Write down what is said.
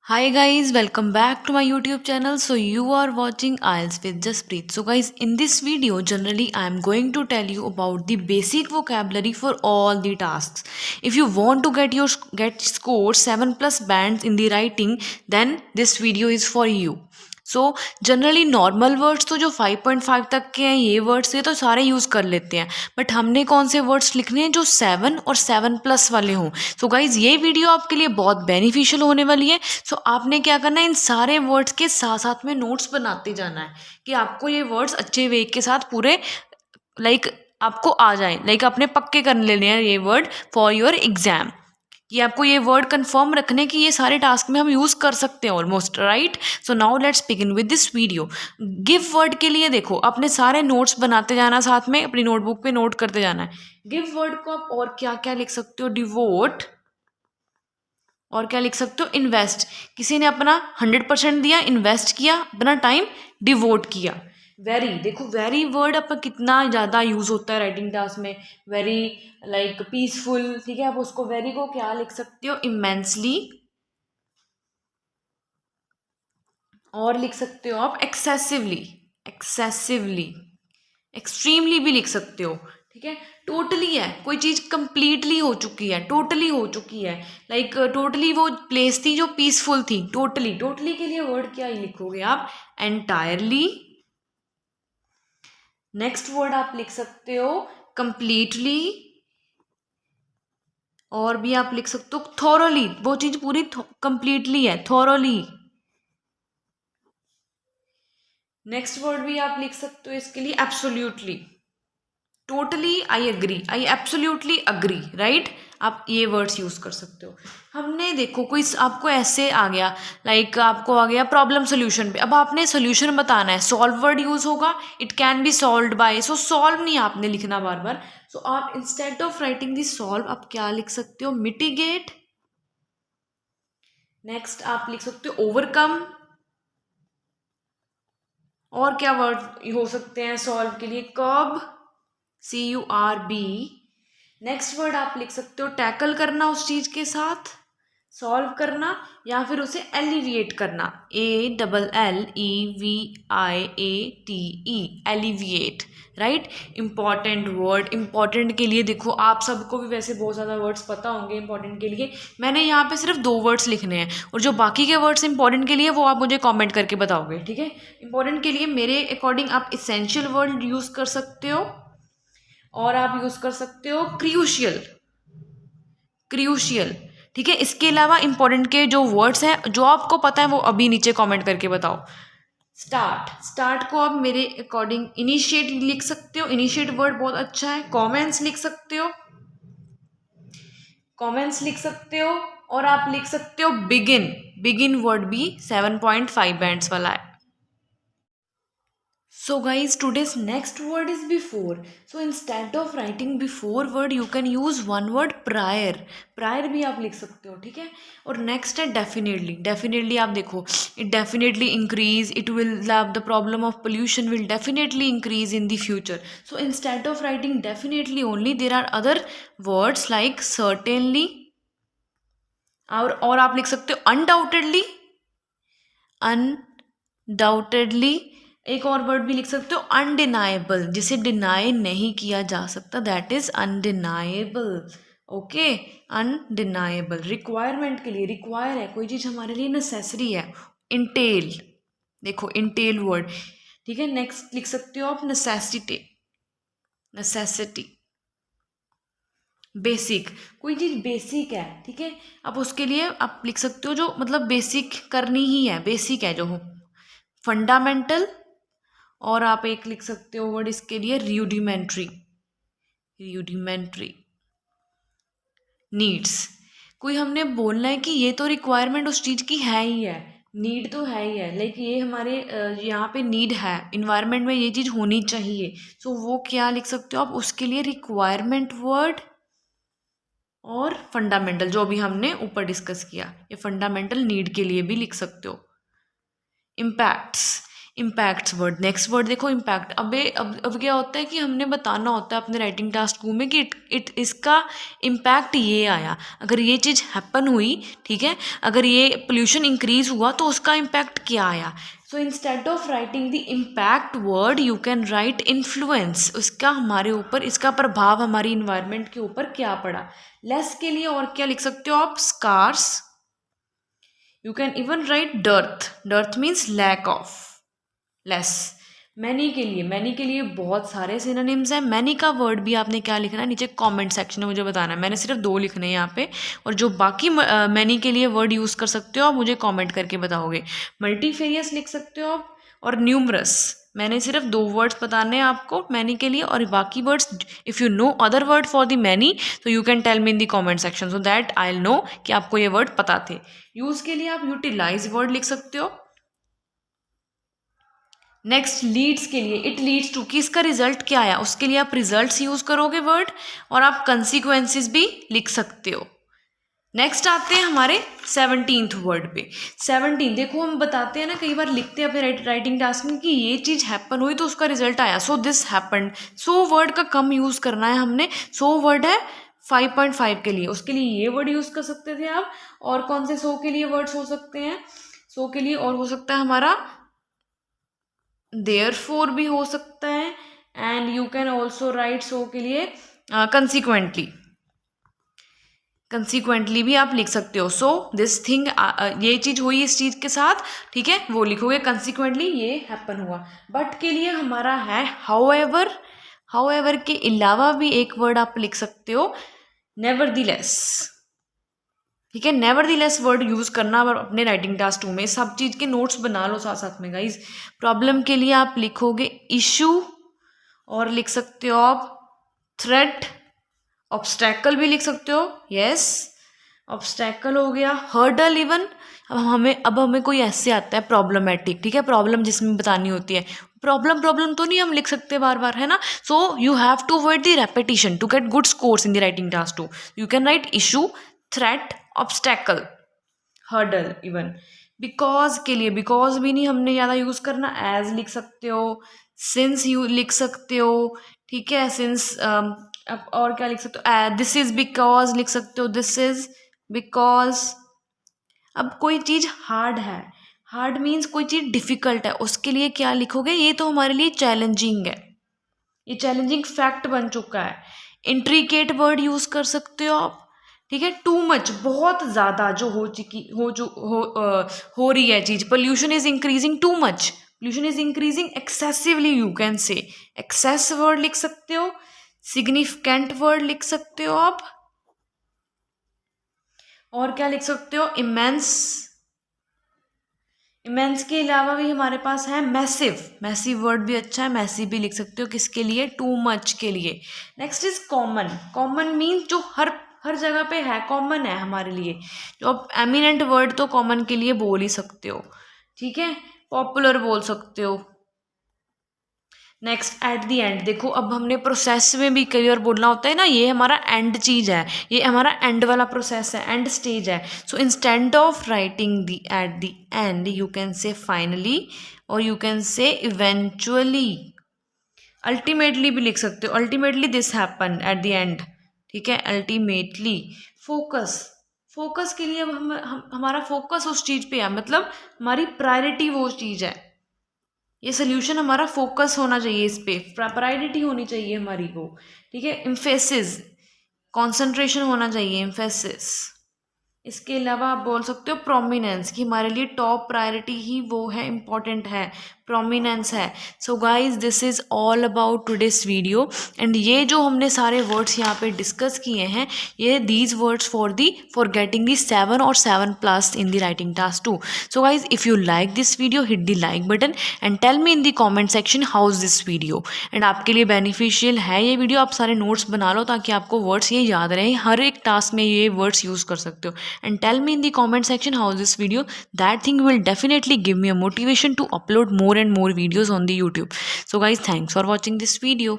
Hi guys, welcome back to my YouTube channel. So you are watching IELTS with Jaspreet. So guys, in this video, generally I am going to tell you about the basic vocabulary for all the tasks. If you want to get score 7 plus bands in the writing, then this video is for you. So generally normal words तो जो 5.5 तक के हैं ये words ये तो सारे use कर लेते हैं, बट हमने कौन से वर्ड्स लिखने हैं जो 7 और 7 प्लस वाले हों. सो गाइज ये वीडियो आपके लिए बहुत बेनिफिशियल होने वाली है. सो आपने क्या करना है, इन सारे वर्ड्स के साथ साथ में नोट्स बनाते जाना है कि आपको ये वर्ड्स अच्छे वे के साथ पूरे आपको आ जाए, अपने पक्के कर लेने हैं ये वर्ड फॉर योर एग्जाम. कि आपको ये वर्ड कंफर्म रखने की ये सारे टास्क में हम यूज़ कर सकते हैं almost, right. So now let's begin with this video. Give word के लिए देखो अपने सारे नोट्स बनाते जाना, साथ में अपनी नोटबुक पे नोट करते जाना है. गिव वर्ड को आप और क्या क्या लिख सकते हो, डिवोट, और क्या लिख सकते हो, इन्वेस्ट. किसी ने अपना 100% दिया, इन्वेस्ट किया, अपना टाइम डिवोट किया. वेरी, देखो वेरी वर्ड आपका कितना ज़्यादा यूज़ होता है राइटिंग टास्क में. वेरी पीसफुल, ठीक है. आप उसको वेरी को क्या लिख सकते हो, इमेंसली, और लिख सकते हो आप एक्सेसिवली, एक्सेसिवली, एक्सट्रीमली भी लिख सकते हो, ठीक है. टोटली है, कोई चीज़ कंप्लीटली हो चुकी है, टोटली हो चुकी है, टोटली वो प्लेस थी जो पीसफुल थी. टोटली, टोटली के लिए वर्ड क्या ही लिखोगे आप, एंटायरली. नेक्स्ट वर्ड आप लिख सकते हो कंप्लीटली, और भी आप लिख सकते हो थॉरोली, वो चीज़ पूरी कंप्लीटली है, थॉरोली. नेक्स्ट वर्ड भी आप लिख सकते हो इसके लिए absolutely, totally, I agree, I absolutely agree, right. आप ये वर्ड्स यूज़ कर सकते हो. हमने देखो कोई आपको ऐसे आ गया, आपको आ गया प्रॉब्लम सोल्यूशन पे, अब आपने सोल्यूशन बताना है, सॉल्व वर्ड यूज़ होगा, it can be solved by. So solve नहीं आपने लिखना बार बार. सो आप instead of writing this solve आप क्या लिख सकते हो, मिटिगेट. नेक्स्ट आप लिख सकते हो ओवरकम. और क्या वर्ड हो सकते हैं सॉल्व के लिए, कर्ब, CURB. नेक्स्ट वर्ड आप लिख सकते हो टैकल करना, उस चीज़ के साथ सॉल्व करना, या फिर उसे एलिविएट करना, ALLEVIATE, alleviate, right. Important word, important के लिए देखो आप सबको भी वैसे बहुत ज़्यादा वर्ड्स पता होंगे इंपॉर्टेंट के लिए. मैंने यहाँ पे सिर्फ 2 वर्ड्स लिखने हैं, और जो बाकी के वर्ड्स इंपॉर्टेंट के लिए वो आप मुझे कमेंट करके बताओगे, ठीक है. इंपॉर्टेंट के लिए मेरे अकॉर्डिंग आप इसेंशियल वर्ड यूज़ कर सकते हो, और आप यूज़ कर सकते हो क्रूशियल, क्रूशियल, ठीक है. इसके अलावा इंपॉर्टेंट के जो वर्ड्स हैं जो आपको पता है वो अभी नीचे कमेंट करके बताओ. स्टार्ट, स्टार्ट को आप मेरे अकॉर्डिंग इनिशिएट लिख सकते हो, इनिशिएट वर्ड बहुत अच्छा है. कमेंट्स लिख सकते हो, कमेंट्स लिख सकते हो, और आप लिख सकते हो बिगिन. बिगिन वर्ड भी 7.5 बैंड्स वाला है. So guys, today's next word is before. So instead of writing before word, you can use one word prior. Prior भी आप लिख सकते हो, ठीक है. और next है definitely. Definitely आप देखो, it definitely increase. It will have the problem of pollution will definitely increase in the future. So instead of writing definitely only, there are other words like certainly. और आप लिख सकते हो undoubtedly, undoubtedly. एक और word भी लिख सकते हो अनडिनाएबल, जिसे डिनाई नहीं किया जा सकता, that is undeniable. Okay, undeniable. Requirement के लिए, रिक्वायर है कोई चीज़ हमारे लिए, नेसेसरी है. इंटेल, देखो इंटेल वर्ड, ठीक है. नेक्स्ट लिख सकते हो आप नेसेसिटी, नेसेसिटी. बेसिक, कोई चीज़ बेसिक है, ठीक है. अब उसके लिए आप लिख सकते हो जो बेसिक करनी ही है, बेसिक है जो हो. फंडामेंटल, और आप एक लिख सकते हो वर्ड इसके लिए रूडिमेंट्री, रूडिमेंट्री. नीड्स, कोई हमने बोलना है कि ये तो रिक्वायरमेंट उस चीज़ की है ही है, नीड तो है ही है, ये हमारे यहाँ पे नीड है, इन्वायरमेंट में ये चीज़ होनी चाहिए. सो वो क्या लिख सकते हो आप उसके लिए, रिक्वायरमेंट वर्ड, और फंडामेंटल जो अभी हमने ऊपर डिस्कस किया, ये फंडामेंटल नीड के लिए भी लिख सकते हो. Impacts, impacts word, next word देखो इम्पैक्ट। अब क्या होता है कि हमने बताना होता है अपने राइटिंग टास्क 2 में कि इट इसका इम्पैक्ट ये आया, अगर ये चीज़ हैपन हुई, ठीक है, अगर ये पोल्यूशन इंक्रीज हुआ तो उसका इम्पैक्ट क्या आया। सो instead of writing the impact word you can right influence, उसका हमारे ऊपर, इसका प्रभाव हमारी इन्वायरमेंट के ऊपर क्या पड़ा। लेस के लिए और क्या लिख सकते हो आप, scarce. You can even write dearth, dearth means lack of, less. Many के लिए बहुत सारे सिनोनिम्स हैं। मैनी का वर्ड भी आपने क्या लिखना है, नीचे कमेंट सेक्शन में मुझे बताना है। मैंने सिर्फ 2 लिखने हैं यहाँ पे, और जो बाकी मैनी के लिए वर्ड यूज़ कर सकते हो आप मुझे कमेंट करके बताओगे। मल्टीफेरियस लिख सकते हो आप, और न्यूमरस। मैंने सिर्फ 2 वर्ड्स बताने हैं आपको मैनी के लिए, और बाकी words if you know other word for the many तो you can tell me in the comment section so that I will know कि आपको ये वर्ड पता थे। यूज़ के लिए आप यूटिलाइज वर्ड लिख सकते हो। नेक्स्ट लीड्स के लिए, इट लीड्स टू, कि इसका रिजल्ट क्या आया, उसके लिए आप रिजल्ट्स यूज करोगे वर्ड, और आप कंसिक्वेंसेस भी लिख सकते हो। नेक्स्ट आते हैं हमारे 17th वर्ड पे। 17 देखो, हम बताते हैं ना, कई बार लिखते हैं अपने राइटिंग टास्क में कि ये चीज़ हैपन हुई तो उसका रिजल्ट आया, so this happened. So word का कम यूज़ करना है हमने। सो वर्ड है 5.5 के लिए, उसके लिए ये वर्ड यूज़ कर सकते थे आप। और कौन से सो के लिए वर्ड्स हो सकते हैं, सो के लिए और हो सकता है हमारा देयरफॉर भी हो सकता है, and you can also right so के लिए कंसिक्वेंटली, कंसिक्वेंटली भी आप लिख सकते हो। सो दिस थिंग, ये चीज़ हुई इस चीज़ के साथ, ठीक है, वो लिखोगे कंसिक्वेंटली ये हैपन हुआ। बट के लिए हमारा है हाउएवर। हाउएवर के अलावा भी एक वर्ड आप लिख सकते हो, नेवरदीलेस, ठीक है। नेवरदीलेस वर्ड यूज़ करना अपने राइटिंग टास्क 2 में। सब चीज़ के नोट्स बना लो साथ साथ में गाइज। प्रॉब्लम के लिए आप लिखोगे इशू, और लिख सकते हो आप थ्रेट। ऑब्स्टैकल भी लिख सकते हो, यस, ऑब्स्टैकल हो गया। Hurdle even. अब हमें कोई ऐसे आता है प्रॉब्लमेटिक, ठीक है, प्रॉब्लम जिसमें बतानी होती है। प्रॉब्लम तो नहीं हम लिख सकते बार बार, है ना। So you have to avoid the repetition to get good scores in the writing task 2। You can write issue, threat, obstacle, hurdle even. Because के लिए, बिकॉज भी नहीं हमने ज़्यादा यूज़ करना, एज लिख सकते हो, सिंस यू लिख सकते हो, ठीक है, सिंस। अब और क्या लिख सकते हो, दिस इज बिकॉज लिख सकते हो, दिस इज बिकॉज। अब कोई चीज़ हार्ड है, हार्ड मीन्स कोई चीज़ डिफिकल्ट है, उसके लिए क्या लिखोगे, ये तो हमारे लिए चैलेंजिंग है, ये चैलेंजिंग फैक्ट बन चुका है। इंट्रिकेट वर्ड यूज़ कर सकते हो आप, ठीक है। टू मच, बहुत ज़्यादा जो हो रही है चीज़। Pollution is increasing too much, pollution is increasing excessively, you can say excess word लिख सकते हो। सिग्निफिकेंट वर्ड लिख सकते हो आप, और क्या लिख सकते हो, इमेंस। इमेंस के अलावा भी हमारे पास है मैसिव, मैसिव वर्ड भी अच्छा है, मैसिव भी लिख सकते हो, किसके लिए, टू मच के लिए। Next is common. Common means जो हर जगह पे है, कॉमन है हमारे लिए। जो अब एमिनेंट वर्ड तो कॉमन के लिए बोल ही सकते हो, ठीक है। पॉपुलर बोल सकते हो। नेक्स्ट एट द एंड, देखो अब हमने प्रोसेस में भी कई बार बोलना होता है ना, ये हमारा एंड चीज़ है, ये हमारा एंड वाला प्रोसेस है, एंड स्टेज है। So instead of writing the at the end you can say finally, और you can say eventually. Ultimately भी लिख सकते हो, ultimately this happen at the end, ठीक है, अल्टीमेटली। फोकस, फोकस के लिए अब हमारा फोकस उस चीज़ पे है, मतलब हमारी प्रायोरिटी वो चीज़ है, ये सोल्यूशन हमारा फोकस होना चाहिए, इस पे प्रायोरिटी होनी चाहिए हमारी को, ठीक है। एम्फेसिस, कंसंट्रेशन होना चाहिए, एम्फेसिस। इसके अलावा आप बोल सकते हो प्रोमिनेंस, कि हमारे लिए टॉप प्रायोरिटी ही वो है, इम्पॉर्टेंट है, प्रोमिनेंस है। So guys this is all about today's video, and ये जो हमने सारे वर्ड्स यहाँ पे डिस्कस किए हैं, ये these words for getting the 7 और 7+ in the writing task 2। So guys if you like this video hit the like button and tell me in the comment section how is this video. And आपके लिए beneficial है ये video, आप सारे notes बना लो ताकि आपको वर्ड्स ये याद रहें, हर एक टास्क में ये वर्ड्स यूज़ कर सकते हो। And tell me in the comment section how is this video. That thing will definitely give me a motivation to upload more and more videos on the YouTube. So guys, thanks for watching this video.